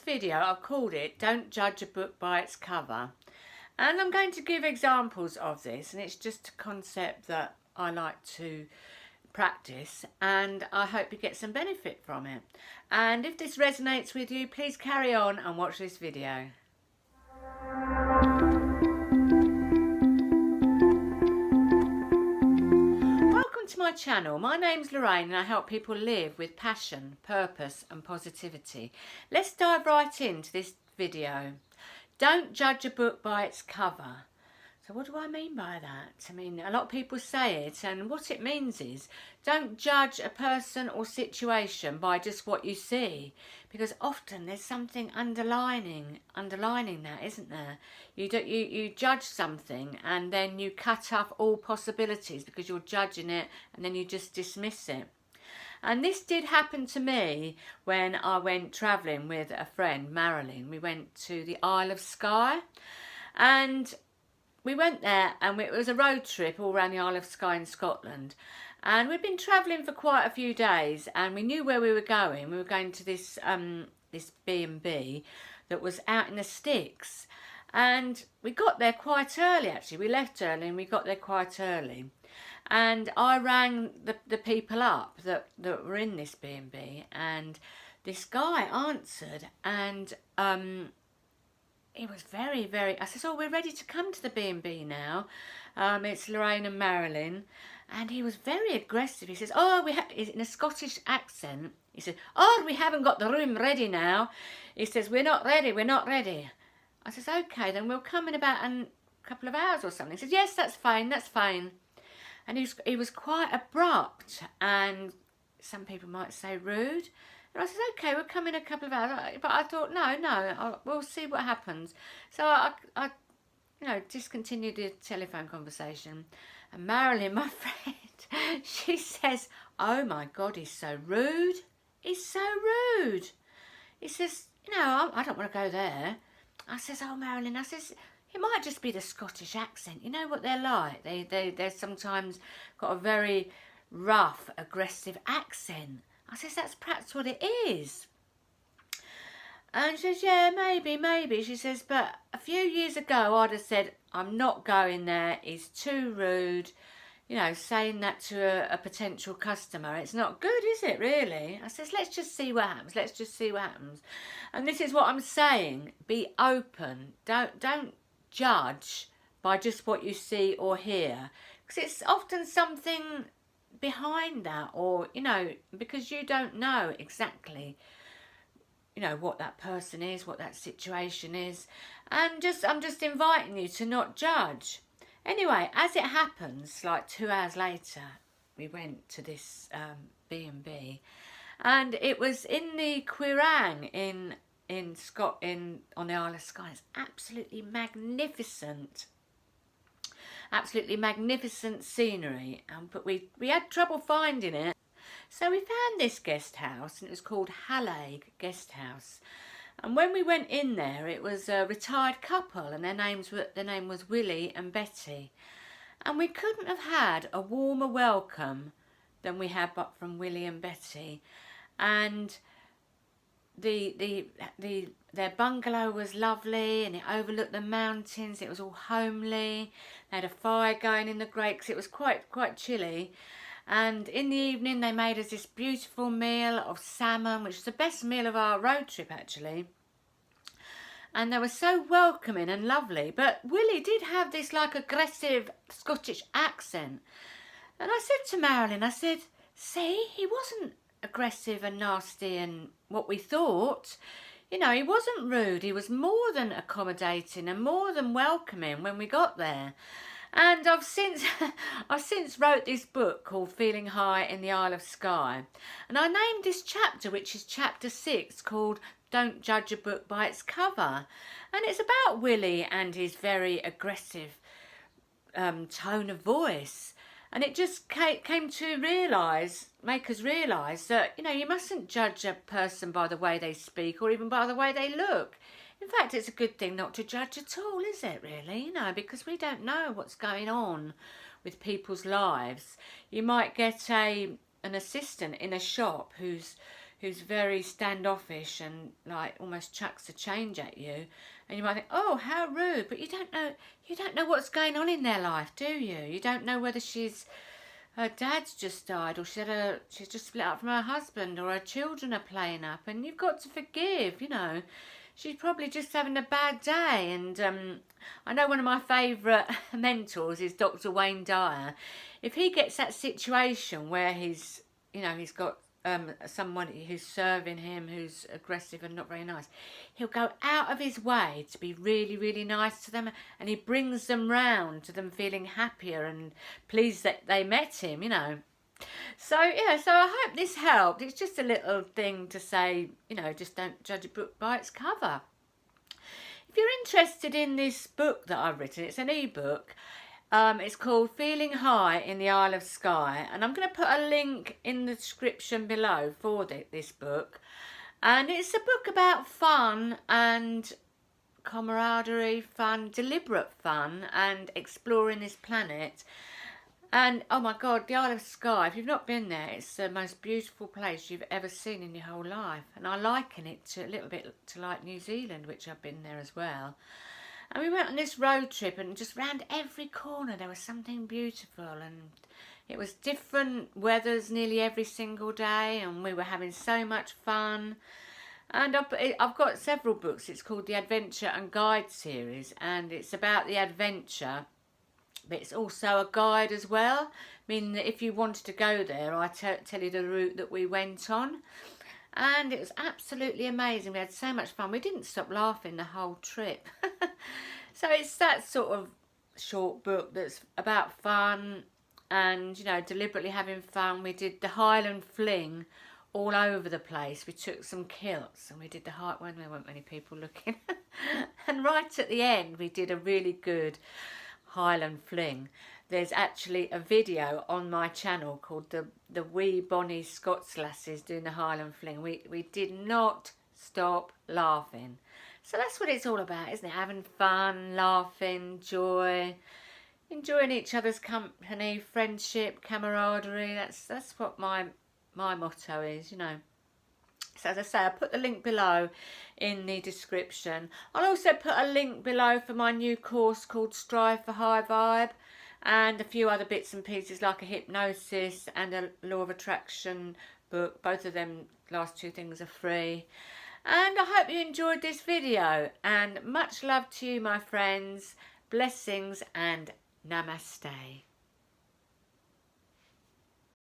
video I've called it Don't Judge a Book by Its Cover, and I'm going to give examples of this, and it's just a concept that I like to practice, and I hope you get some benefit from it. And if this resonates with you, please carry on and watch this video. Welcome to my channel. My name's Lorraine and I help people live with passion, purpose and positivity. Let's dive right into this video. Don't judge a book by its cover. So what do I mean by that? I mean, a lot of people say it, and what it means is don't judge a person or situation by just what you see, because often there's something underlining that, isn't there? You judge something and then you cut off all possibilities because you're judging it, and then you just dismiss it. And this did happen to me when I went travelling with a friend, Marilyn. We went to the Isle of Skye, and we went there, and it was a road trip all around the Isle of Skye in Scotland. And we'd been travelling for quite a few days, and we knew where we were going. We were going to this this B&B that was out in the sticks. And we got there quite early, actually. We left early and we got there quite early. And I rang the people up that were in this B&B, and this guy answered, and he was very, very... I said, oh, we're ready to come to the B&B now. It's Lorraine and Marilyn. And he was very aggressive. He says, oh, in a Scottish accent. He said, oh, we haven't got the room ready now. He says, we're not ready, we're not ready. I says, okay, then we'll come in about a couple of hours or something. He said, yes, that's fine, that's fine. And he was quite abrupt, and some people might say rude. And I said, okay, we'll come in a couple of hours. But I thought, no, we'll see what happens. So I discontinued the telephone conversation. And Marilyn, my friend, she says, oh my God, he's so rude. He's so rude. He says, I don't want to go there. I says, oh, Marilyn, I says, it might just be the Scottish accent. You know what they're like. They're sometimes got a very rough, aggressive accent. I says, that's perhaps what it is. And she says, yeah, maybe. She says, but a few years ago, I'd have said, I'm not going there. He's too rude. Saying that to a potential customer. It's not good, is it, really? I says, let's just see what happens. And this is what I'm saying. Be open. Don't judge by just what you see or hear. Because it's often something behind that, or because you don't know exactly what that person is, what that situation is, and I'm just inviting you to not judge. Anyway, as it happens, like 2 hours later, we went to this B&B, and it was in the Quirang in Scotland, on the Isle of Skye. It's absolutely magnificent scenery, but we had trouble finding it. So we found this guest house, and it was called Alleviate Guest House. And when we went in there, it was a retired couple, and their name was Willie and Betty. And we couldn't have had a warmer welcome than we had from Willie and Betty. And their bungalow was lovely, and it overlooked the mountains. It was all homely. They had a fire going in the grate because it was quite chilly. And in the evening they made us this beautiful meal of salmon, which was the best meal of our road trip, actually. And they were so welcoming and lovely. But Willie did have this aggressive Scottish accent. And I said to Marilyn, I said, see, he wasn't aggressive and nasty and what we thought. He wasn't rude. He was more than accommodating and more than welcoming when we got there. And I've since wrote this book called Feeling High in the Isle of Skye. And I named this chapter, which is chapter 6, called Don't Judge a Book by Its Cover. And it's about Willie and his very aggressive tone of voice. And it just came to make us realise that, you mustn't judge a person by the way they speak or even by the way they look. In fact, it's a good thing not to judge at all, is it, really? Because we don't know what's going on with people's lives. You might get an assistant in a shop who's who's very standoffish and like almost chucks a change at you, and you might think, oh, how rude, but you don't know what's going on in their life, do you? You don't know whether her dad's just died, or she's just split up from her husband, or her children are playing up, and you've got to forgive, you know. She's probably just having a bad day. And I know one of my favourite mentors is Dr. Wayne Dyer. If he gets that situation where he's got someone who's serving him who's aggressive and not very nice, he'll go out of his way to be really, really nice to them, and he brings them round to them feeling happier and pleased that they met him, you know. So yeah, so I hope this helped. It's just a little thing to say, you know, just don't judge a book by its cover. If you're interested in this book that I've written, it's an ebook. It's called Feeling High in the Isle of Skye, and I'm going to put a link in the description below for this book. And it's a book about fun and camaraderie, deliberate fun, and exploring this planet. And oh my God, the Isle of Skye, if you've not been there, it's the most beautiful place you've ever seen in your whole life. And I liken it to a little bit to like New Zealand, which I've been there as well. And we went on this road trip, and just round every corner there was something beautiful, and it was different weathers nearly every single day, and we were having so much fun. And I've got several books. It's called the Adventure and Guide series, and it's about the adventure, but it's also a guide as well, meaning that if you wanted to go there, I tell you the route that we went on. And it was absolutely amazing. We had so much fun. We didn't stop laughing the whole trip. So it's that sort of short book that's about fun and, you know, deliberately having fun. We did the Highland Fling all over the place. We took some kilts and we did the hike when there weren't many people looking. And right at the end, we did a really good Highland Fling. There's actually a video on my channel called the Wee Bonnie Scots Lasses doing the Highland Fling. We did not stop laughing. So that's what it's all about, isn't it? Having fun, laughing, joy, enjoying each other's company, friendship, camaraderie. That's what my motto is, you know. So as I say, I'll put the link below in the description. I'll also put a link below for my new course called Strive for High Vibe, and a few other bits and pieces like a hypnosis and a law of attraction book. Both of them, last two things, are free. And I hope you enjoyed this video, and much love to you, my friends. Blessings and namaste.